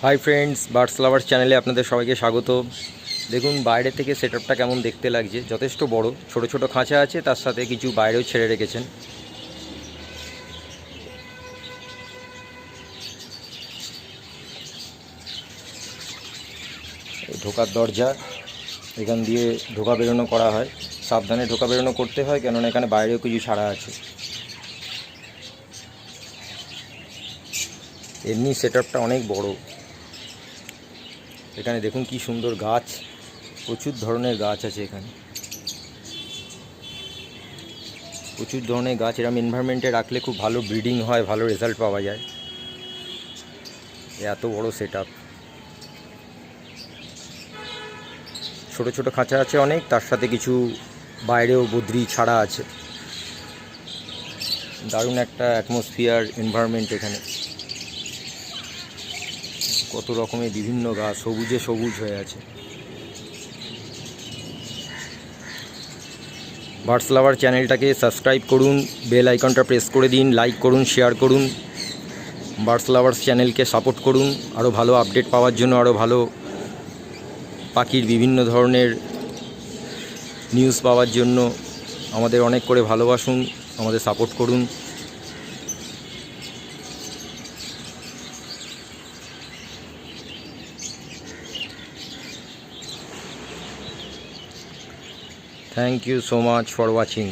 Hi friends, birds lovers চ্যানেলে আপনাদের সবাইকে স্বাগত। দেখুন বাইরে থেকে সেটআপটা কেমন দেখতে লাগছে। যথেষ্ট বড়, ছোট ছোট খাঁচা আছে, তার সাথে কিছু বাইরেও ছেড়ে রেখেছেন। ঢোকার দরজা, এখান দিয়ে ঢোকা বেরোনো করা হয়। সাবধানে ঢোকা বেরোনো করতে হয়, কেননা এখানে বাইরেও কিছু ছাড়া আছে। এমনি সেটআপটা অনেক বড়। এখানে দেখুন কি সুন্দর গাছ, প্রচুর ধরনের গাছ আছে এখানে, প্রচুর ধরনের গাছ। এরম এনভায়রনমেন্টে রাখলে খুব ভালো ব্রিডিং হয়, ভালো রেজাল্ট পাওয়া যায়। এত বড় সেটআপ, ছোট ছোট খাঁচা আছে অনেক, তার সাথে কিছু বাইরেও বদ্রি ছাড়া আছে। দারুণ একটা অ্যাটমসফিয়ার, এনভায়রনমেন্ট এখানে। কত রকমের বিভিন্ন গাছ, সবুজে সবুজ হয়ে আছে। বার্ডস লাভার চ্যানেলটাকে সাবস্ক্রাইব করুন, বেল আইকনটা প্রেস করে দিন, লাইক করুন, শেয়ার করুন। বার্ডস লাভার্স চ্যানেলকে সাপোর্ট করুন আরও ভালো আপডেট পাওয়ার জন্য, আরও ভালো পাখির বিভিন্ন ধরনের নিউজ পাওয়ার জন্য। আমাদের অনেক করে ভালোবাসুন, আমাদের সাপোর্ট করুন। Thank you so much for watching.